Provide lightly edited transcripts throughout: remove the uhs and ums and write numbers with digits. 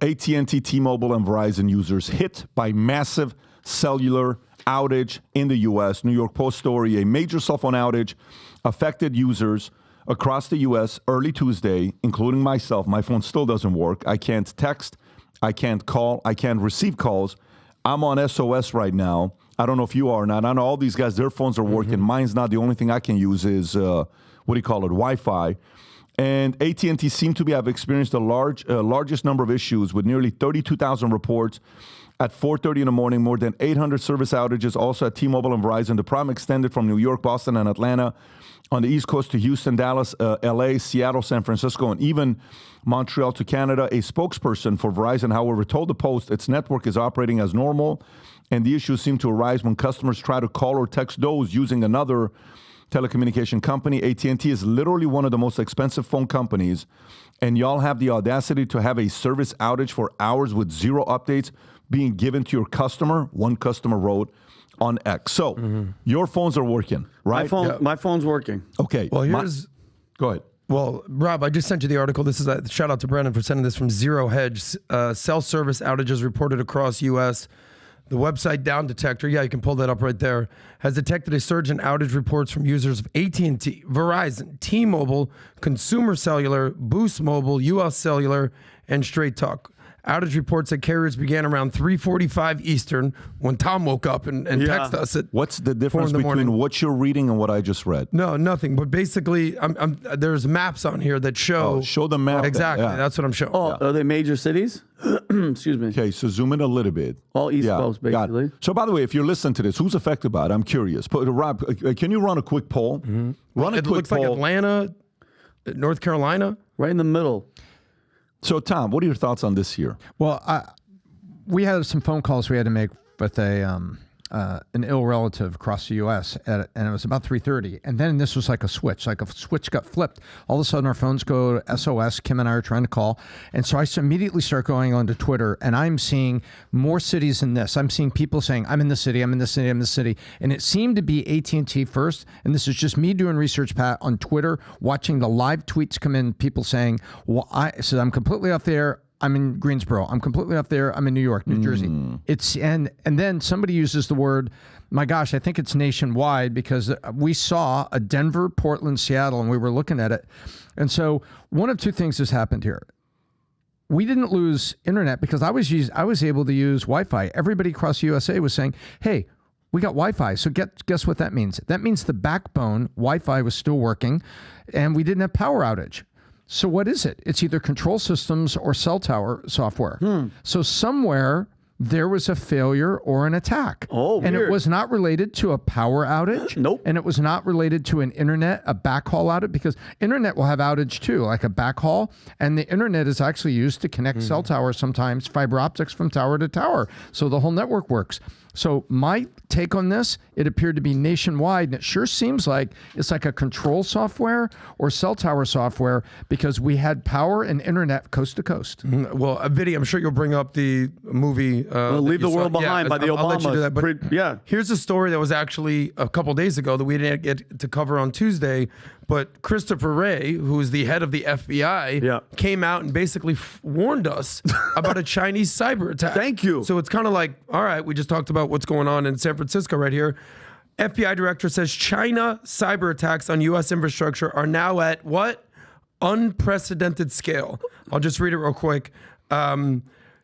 AT&T, T-Mobile, and Verizon users hit by massive cellular outage in the U.S. New York Post story, a major cell phone outage affected users across the U.S. early Tuesday, including myself. My phone still doesn't work. I can't text. I can't call. I can't receive calls. I'm on SOS right now. I don't know if you are or not. I know all these guys, their phones are working. Mine's not. The only thing I can use is, Wi-Fi. And AT&T seem to have experienced the largest number of issues with nearly 32,000 reports at 4:30 in the morning, more than 800 service outages also at T-Mobile and Verizon. The problem extended from New York, Boston, and Atlanta on the East Coast to Houston, Dallas, LA, Seattle, San Francisco, and even Montreal to Canada. A spokesperson for Verizon, however, told the Post its network is operating as normal, and the issues seem to arise when customers try to call or text those using another telecommunication company. AT&T is literally one of the most expensive phone companies, and y'all have the audacity to have a service outage for hours with zero updates being given to your customer, one customer wrote on X. So your phones are working, right? My phone's working. Okay. Well, go ahead. Well, Rob, I just sent you the article. This is a shout out to Brandon for sending this from Zero Hedge. Cell service outages reported across U.S. The website Down Detector, you can pull that up right there, has detected a surge in outage reports from users of AT&T, Verizon, T-Mobile, Consumer Cellular, Boost Mobile, US Cellular, and Straight Talk. Outage reports at carriers began around 3:45 Eastern when Tom woke up and texted us at What's the difference 4 a.m. between what you're reading and what I just read? No, nothing. But basically, there's maps on here that show. Show the map. Exactly. Yeah. That's what I'm showing. Oh, are they major cities? Excuse me. Okay, so zoom in a little bit. All East Coast, got it. basically. So, by the way, if you're listening to this, who's affected by it? I'm curious. But, Rob, can you run a quick poll? Run a It quick looks poll. like Atlanta, North Carolina. Right in the middle. So, Tom, what are your thoughts on this here? Well, we had some phone calls we had to make with an ill relative across the U.S. And it was about 3:30. And then this was like a switch got flipped. All of a sudden, our phones go to SOS. Kim and I are trying to call. And so I immediately start going onto Twitter, and I'm seeing more cities than this. I'm seeing people saying, I'm in the city, I'm in the city, I'm in the city. And it seemed to be AT&T first. And this is just me doing research, Pat, on Twitter, watching the live tweets come in, people saying, well, I'm completely off the air. I'm in Greensboro. I'm completely up there. I'm in New York, New Jersey. It's and then somebody uses the word, my gosh, I think it's nationwide because we saw a Denver, Portland, Seattle, and we were looking at it. And so one of two things has happened here. We didn't lose internet because I was able to use Wi-Fi. Everybody across the USA was saying, hey, we got Wi-Fi. So guess what that means? That means the backbone Wi-Fi was still working and we didn't have power outage. So what is it? It's either control systems or cell tower software. So somewhere there was a failure or an attack. Oh, and weird. it was not related to a power outage. Nope. And it was not related to an internet, a backhaul outage, because internet will have outage too, like a backhaul. And the internet is actually used to connect cell towers sometimes, fiber optics from tower to tower. So the whole network works. So my take on this, it appeared to be nationwide, and it sure seems like it's like a control software or cell tower software because we had power and internet coast to coast. Well, Vinny, I'm sure you'll bring up the movie. Leave the World Behind by the Obamas. I'll let you do that. But here's a story that was actually a couple days ago that we didn't get to cover on Tuesday. But Christopher Wray, who is the head of the FBI, came out and basically warned us about a Chinese cyber attack. Thank you. So it's kind of like, all right, we just talked about what's going on in San Francisco right here. FBI director says China cyber attacks on U.S. infrastructure are now at what? Unprecedented scale. I'll just read it real quick.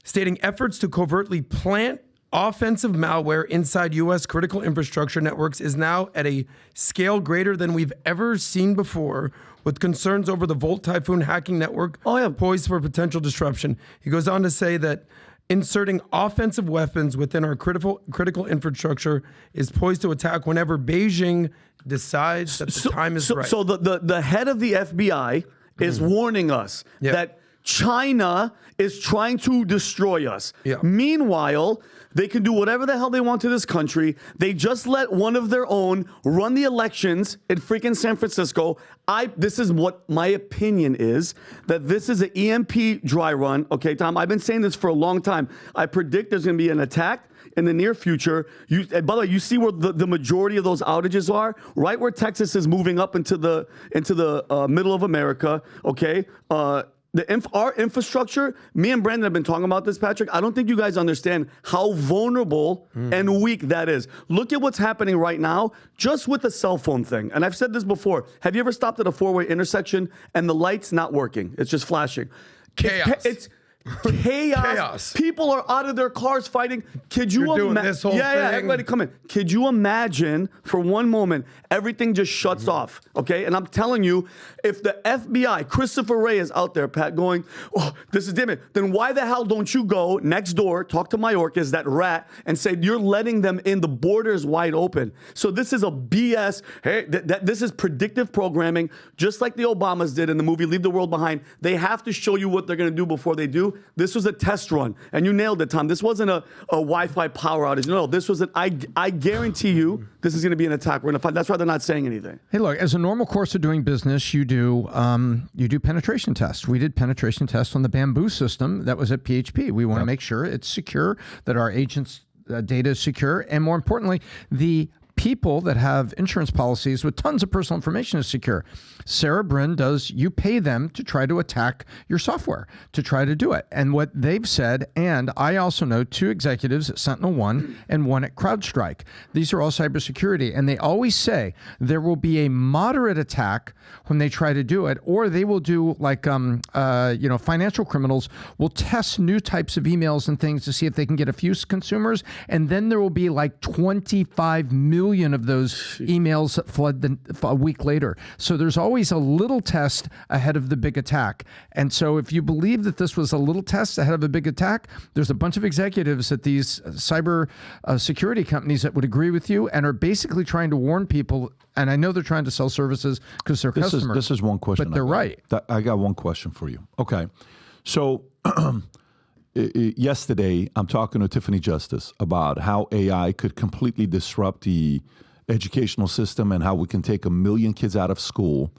Stating efforts to covertly plant offensive malware inside U.S. critical infrastructure networks is now at a scale greater than we've ever seen before, with concerns over the Volt Typhoon hacking network poised for potential disruption. He goes on to say that inserting offensive weapons within our critical infrastructure is poised to attack whenever Beijing decides that the time is right. So the head of the FBI is warning us that China is trying to destroy us. Meanwhile, they can do whatever the hell they want to this country. They just let one of their own run the elections in freaking San Francisco. This is what my opinion is, that this is an EMP dry run. Okay, Tom, I've been saying this for a long time. I predict there's going to be an attack in the near future. By the way, you see where the majority of those outages are? Right where Texas is moving up into the middle of America, okay? our infrastructure, me and Brandon have been talking about this, Patrick. I don't think you guys understand how vulnerable and weak that is. Look at what's happening right now just with the cell phone thing. And I've said this before. Have you ever stopped at a four-way intersection and the light's not working? It's just flashing. Chaos. It's chaos. People are out of their cars fighting. Could you doing this whole thing? Everybody come in. Could you imagine for one moment everything just shuts off? Okay, and I'm telling you, if the FBI, Christopher Wray is out there, Pat, going, oh, this is damn, then why the hell don't you go next door, talk to Mayorkas, that rat, and say you're letting them in, the border's wide open. So this is a BS. Hey, this is predictive programming, just like the Obamas did in the movie Leave the World Behind. They have to show you what they're going to do before they do. This was a test run, and you nailed it, Tom. This wasn't a Wi-Fi power outage. No, this was I guarantee you this is going to be an attack. We're going to find. That's why they're not saying anything. Hey, look, as a normal course of doing business, you do penetration tests. We did penetration tests on the Bamboo system that was at PHP. We want to make sure it's secure, that our agents' data is secure, and more importantly, the people that have insurance policies with tons of personal information is secure. Sarah Brin does, you pay them to try to attack your software, to try to do it. And what they've said, and I also know 2 executives at SentinelOne and 1 at CrowdStrike. These are all cybersecurity. And they always say there will be a moderate attack when they try to do it, or they will do like, financial criminals will test new types of emails and things to see if they can get a few consumers. And then there will be like 25 million of those emails that flood a week later. So there's always a little test ahead of the big attack. And so if you believe that this was a little test ahead of a big attack, there's a bunch of executives at these cyber security companies that would agree with you and are basically trying to warn people. And I know they're trying to sell services because they're customers. This is one question. But they're right. I got one question for you. Okay. So yesterday, I'm talking to Tiffany Justice about how AI could completely disrupt the educational system and how we can take 1 million kids out of school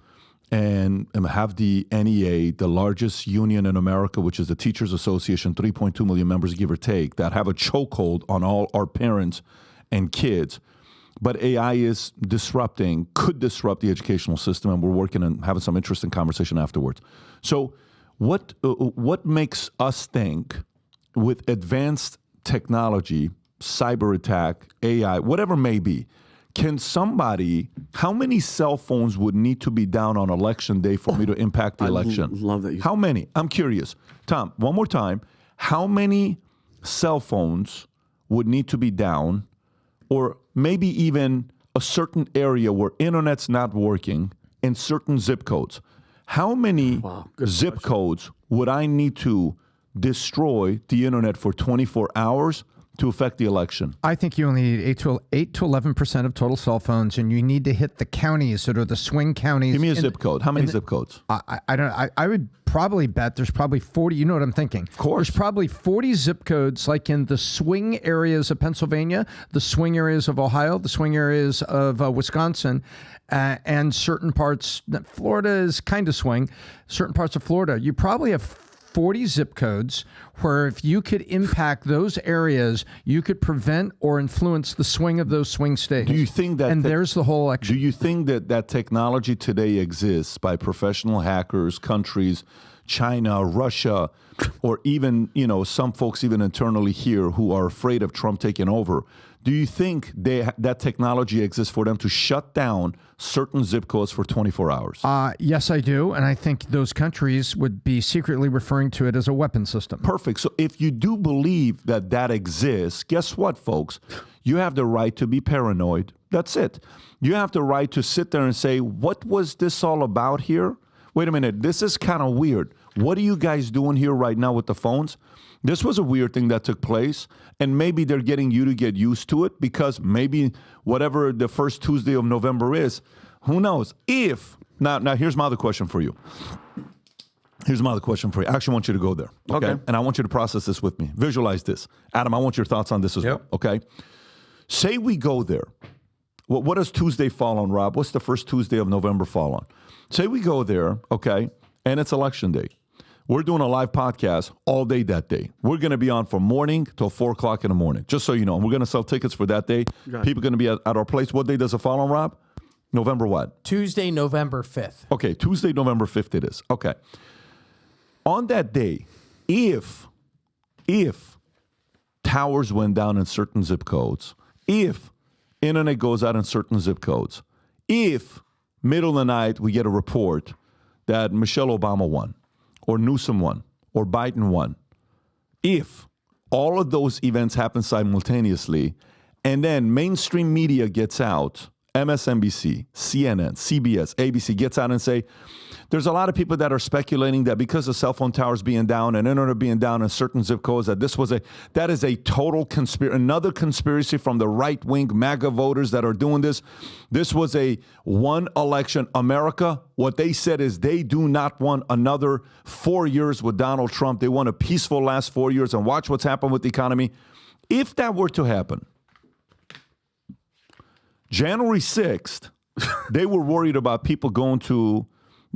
and have the NEA, the largest union in America, which is the Teachers Association, 3.2 million members, give or take, that have a chokehold on all our parents and kids. But AI is could disrupt the educational system, and we're working and having some interesting conversation afterwards. So what makes us think with advanced technology, cyber attack, AI, whatever may be, how many cell phones would need to be down on election day for me to impact the election? Love that. How many? I'm curious. Tom, one more time. How many cell phones would need to be down, or maybe even a certain area where internet's not working in certain zip codes? How many zip codes would I need to destroy the internet for 24 hours to affect the election? I think you only need 8 to 11% of total cell phones, and you need to hit the counties that are the swing counties. Give me a zip code. How many zip codes? I would probably bet there's probably 40. You know what I'm thinking? Of course. There's probably 40 zip codes, like in the swing areas of Pennsylvania, the swing areas of Ohio, the swing areas of Wisconsin, and certain parts. Florida is kind of swing. Certain parts of Florida, you probably have 40 zip codes where if you could impact those areas, you could prevent or influence the swing of those swing states. Do you think that? And there's the whole election. Do you think that technology today exists by professional hackers, countries, China, Russia, or even, some folks even internally here who are afraid of Trump taking over? Do you think that technology exists for them to shut down certain zip codes for 24 hours? Yes, I do. And I think those countries would be secretly referring to it as a weapon system. Perfect. So if you do believe that exists, guess what, folks? You have the right to be paranoid. That's it. You have the right to sit there and say, what was this all about here? Wait a minute. This is kind of weird. What are you guys doing here right now with the phones? This was a weird thing that took place, and maybe they're getting you to get used to it because maybe whatever the first Tuesday of November is, who knows? Now here's my other question for you. I actually want you to go there, okay? And I want you to process this with me. Visualize this. Adam, I want your thoughts on this as well, okay? Say we go there. What does Tuesday fall on, Rob? What's the first Tuesday of November fall on? Say we go there, okay, and it's election day. We're doing a live podcast all day that day. We're going to be on from morning till 4 o'clock in the morning, just so you know. And we're going to sell tickets for that day. People are going to be at our place. What day does it fall on, Rob? November what? Tuesday, November 5th. Okay, Tuesday, November 5th it is. Okay. On that day, if towers went down in certain zip codes, if internet goes out in certain zip codes, if middle of the night we get a report that Michelle Obama won, or Newsom won, or Biden won, if all of those events happen simultaneously, and then mainstream media gets out, MSNBC, CNN, CBS, ABC gets out and say, there's a lot of people that are speculating that because of cell phone towers being down and internet being down in certain zip codes, that is a total conspiracy, another conspiracy from the right-wing MAGA voters that are doing this. This was a one election. America, what they said is they do not want another 4 years with Donald Trump. They want a peaceful last 4 years, and watch what's happened with the economy. If that were to happen, January 6th, they were worried about people going to,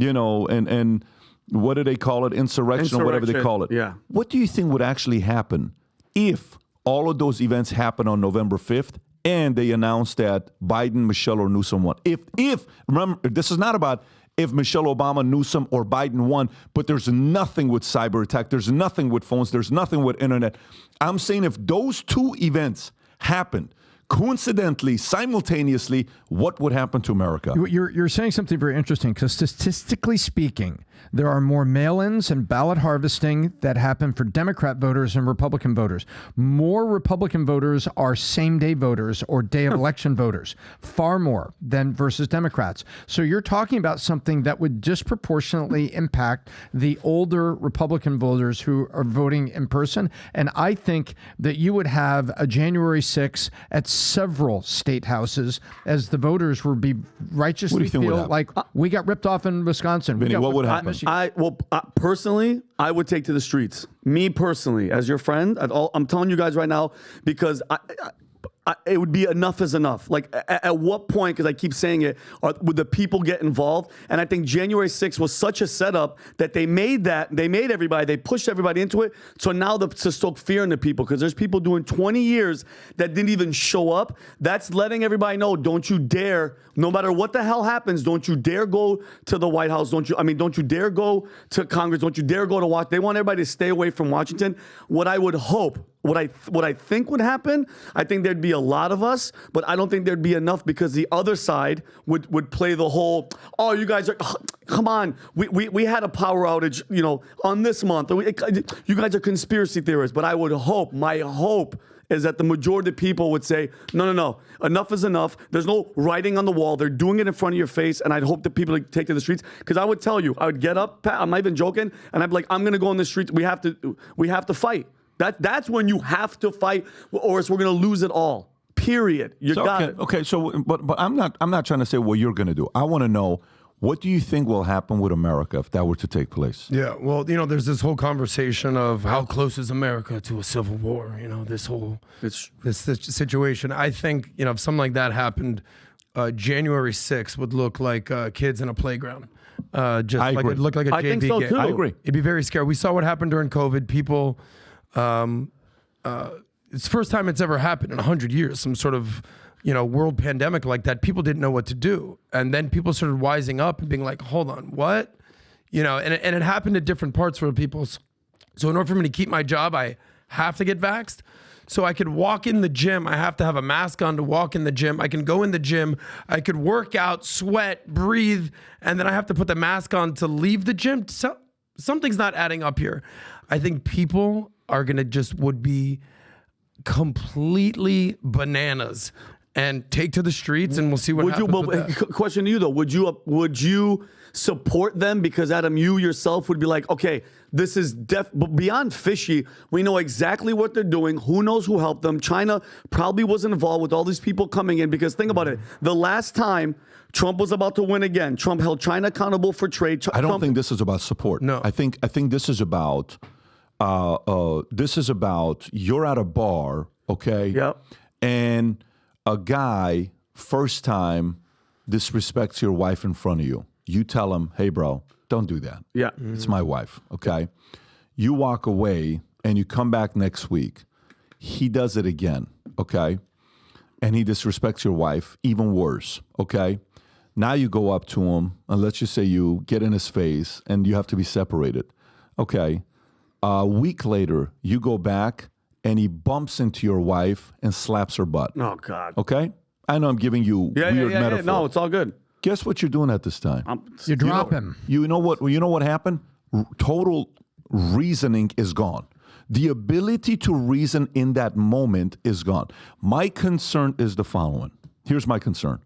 and what do they call it? Insurrection or whatever they call it. Yeah. What do you think would actually happen if all of those events happen on November 5th and they announced that Biden, Michelle, or Newsom won? If remember, this is not about if Michelle Obama, Newsom, or Biden won, but there's nothing with cyber attack. There's nothing with phones. There's nothing with internet. I'm saying if those two events happened, coincidentally, simultaneously, what would happen to America? You're saying something very interesting, because statistically speaking, there are more mail-ins and ballot harvesting that happen for Democrat voters and Republican voters. More Republican voters are same-day voters or day of election voters, far more than versus Democrats. So you're talking about something that would disproportionately impact the older Republican voters who are voting in person. And I think that you would have a January 6th at several state houses as the voters would be righteously feel like we got ripped off in Wisconsin. Vinny, what would happen? Personally, I would take to the streets. Me personally, as your friend, I'm telling you guys right now, because it would be enough is enough. Like, at what point, because I keep saying it, would the people get involved? And I think January 6th was such a setup that they pushed everybody into it. So now to stoke fear in the people, because there's people doing 20 years that didn't even show up. That's letting everybody know, don't you dare, no matter what the hell happens, don't you dare go to the White House. Don't you dare go to Congress. Don't you dare go to Washington. They want everybody to stay away from Washington. What I would hope, what I think would happen, I think there'd be a lot of us, but I don't think there'd be enough, because the other side would play the whole, oh, you guys are, come on, we had a power outage, on this month. You guys are conspiracy theorists. But I would hope, my hope is that the majority of people would say, no, enough is enough. There's no writing on the wall. They're doing it in front of your face. And I'd hope that people would take to the streets. Because I would tell you, I would get up, Pat, I'm not even joking, and I'd be like, I'm going to go on the streets. We have to fight. That's when you have to fight, or else we're going to lose it all. Period. You got it. Okay. So, but I'm not trying to say what you're going to do. I want to know, what do you think will happen with America if that were to take place? Yeah. Well, there's this whole conversation of how close is America to a civil war? This whole this situation. I think if something like that happened, January 6th would look like kids in a playground. It looked like a JV think so game. too. I agree. It'd be very scary. We saw what happened during COVID. People, it's the first time it's ever happened in 100 years. Some sort of, world pandemic like that. People didn't know what to do, and then people started wising up and being like, "Hold on, what?" And it happened at different parts where people. So in order for me to keep my job, I have to get vaxxed. So I could walk in the gym. I have to have a mask on to walk in the gym. I can go in the gym. I could work out, sweat, breathe, and then I have to put the mask on to leave the gym. So something's not adding up here. I think people are would be completely bananas and take to the streets, and we'll see what happens with that. Question to you though: Would you support them? Because Adam, you yourself would be like, okay, this is but beyond fishy. We know exactly what they're doing. Who knows who helped them? China probably was involved with all these people coming in. Because think about it: the last time Trump was about to win again, Trump held China accountable for trade. I don't think this is about support. No, I think this is about. You're at a bar, okay? Yep. And a guy, first time, disrespects your wife in front of you. You tell him, hey, bro, don't do that. Yeah. It's my wife, okay? You walk away and you come back next week. He does it again, okay? And he disrespects your wife, even worse, okay? Now you go up to him, and let's just say you get in his face and you have to be separated. Okay. A week later, you go back and he bumps into your wife and slaps her butt. Oh, God. Okay? I know I'm giving you weird metaphor. No, it's all good. Guess what you're doing at this time? You drop him. You know what happened? Total reasoning is gone. The ability to reason in that moment is gone. My concern is the following. Here's my concern.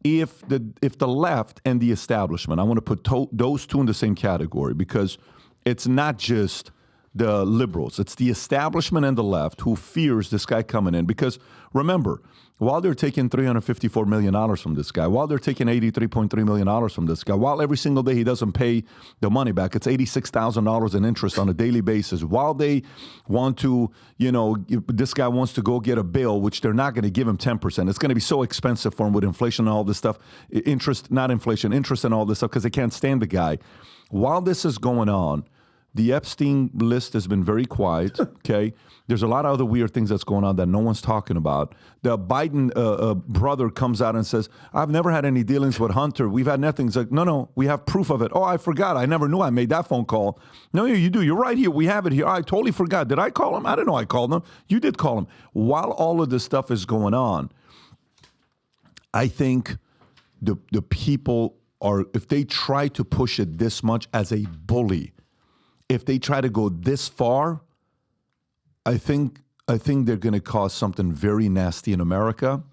If the left and the establishment, I want to put those two in the same category, because it's not just the liberals. It's the establishment and the left who fears this guy coming in. Because remember, while they're taking $354 million from this guy, while they're taking $83.3 million from this guy, while every single day he doesn't pay the money back, it's $86,000 in interest on a daily basis, while they want to, this guy wants to go get a bill, which they're not going to give him 10%. It's going to be so expensive for him with inflation and all this stuff. Interest and all this stuff, because they can't stand the guy. While this is going on, the Epstein list has been very quiet, okay? There's a lot of other weird things that's going on that no one's talking about. The Biden brother comes out and says, I've never had any dealings with Hunter. We've had nothing. It's like, no, we have proof of it. Oh, I forgot. I never knew I made that phone call. No, you do. You're right here. We have it here. I totally forgot. Did I call him? I didn't know I called him. You did call him. While all of this stuff is going on, I think the people are, if they try to push it this much as a bully, if they try to go this far, I think they're going to cause something very nasty in America.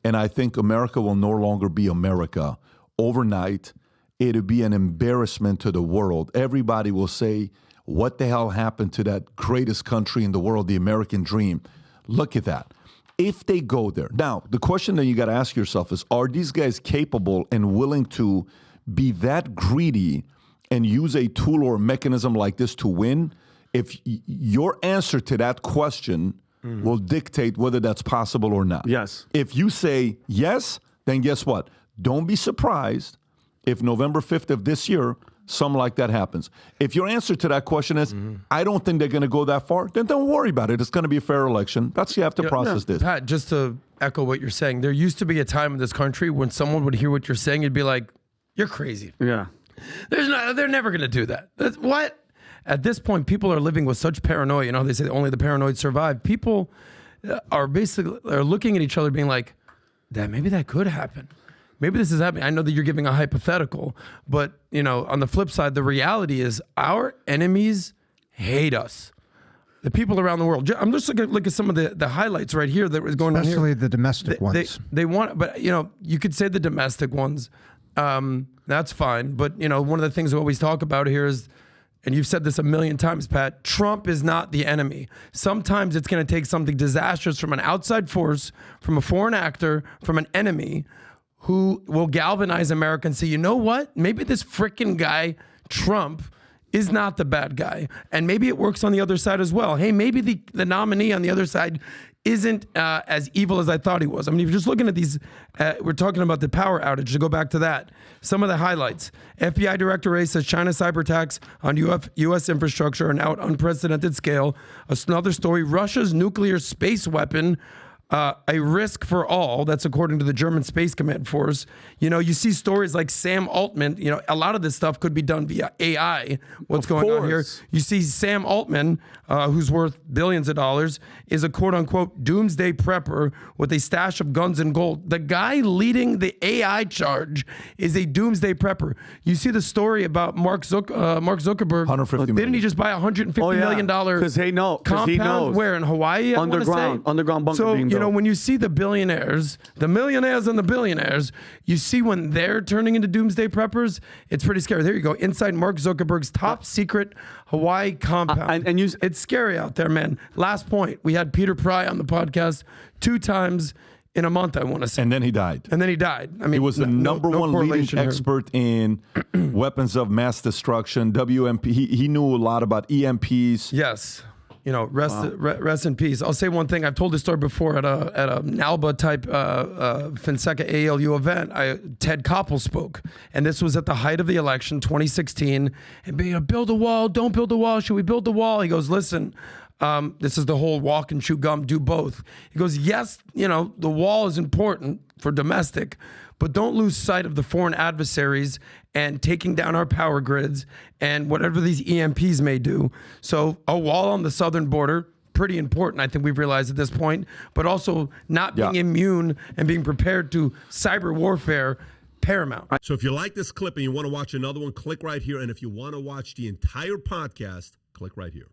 And I think America will no longer be America. Overnight, it'll be an embarrassment to the world. Everybody will say, what the hell happened to that greatest country in the world, the American dream? Look at that. If they go there. Now, the question that you got to ask yourself is, are these guys capable and willing to be that greedy and use a tool or a mechanism like this to win? If your answer to that question will dictate whether that's possible or not. Yes. If you say yes, then guess what? Don't be surprised if November 5th of this year, something like that happens. If your answer to that question is, I don't think they're going to go that far, then don't worry about it. It's going to be a fair election. That's, you have to process this. Pat, just to echo what you're saying, there used to be a time in this country when someone would hear what you're saying, it'd be like, you're crazy. Yeah. They're never going to do that. What? At this point, people are living with such paranoia. They say only the paranoid survive. People are looking at each other being like, maybe that could happen. Maybe this is happening. I know that you're giving a hypothetical, but on the flip side, the reality is our enemies hate us. The people around the world. I'm just look at some of the highlights right here that was going on here. Especially the domestic ones. They want, but you could say the domestic ones. That's fine. But, one of the things we always talk about here is, and you've said this a million times, Pat, Trump is not the enemy. Sometimes it's going to take something disastrous from an outside force, from a foreign actor, from an enemy who will galvanize America and say, you know what? Maybe this frickin' guy, Trump, is not the bad guy. And maybe it works on the other side as well. Hey, maybe the nominee on the other side isn't as evil as I thought he was. I mean, if you're just looking at these, we're talking about the power outage, to go back to that. Some of the highlights. FBI Director Wray says China cyber attacks on U.S. infrastructure are now at unprecedented scale. Another story, Russia's nuclear space weapon, a risk for all. That's according to the German Space Command Force. You see stories like Sam Altman. A lot of this stuff could be done via AI. What's going on here? You see Sam Altman, who's worth billions of dollars, is a quote-unquote doomsday prepper with a stash of guns and gold. The guy leading the AI charge is a doomsday prepper. You see the story about Mark Zuckerberg. $150 million. Didn't he just buy $150 million compound? He knows. Where, in Hawaii? Underground bunker being built. When you see the millionaires and the billionaires, you see when they're turning into doomsday preppers, it's pretty scary. There you go. Inside Mark Zuckerberg's top secret Hawaii compound. It's scary out there, man. Last point. We had Peter Pry on the podcast 2 times in a month, I want to say. And then he died. I mean, he was the number one leading expert in weapons of mass destruction, WMP. He knew a lot about EMPs. Yes. Rest in peace. I'll say one thing. I've told this story before at a NALBA type Fonseca ALU event. Ted Koppel spoke, and this was at the height of the election, 2016. And being build a wall, don't build a wall. Should we build the wall? He goes, listen, This is the whole walk and chew gum, do both. He goes, yes, the wall is important for domestic, but don't lose sight of the foreign adversaries and taking down our power grids and whatever these EMPs may do. So a wall on the southern border, pretty important, I think we've realized at this point, but also not being immune and being prepared to cyber warfare, paramount. So if you like this clip and you want to watch another one, click right here. And if you want to watch the entire podcast, click right here.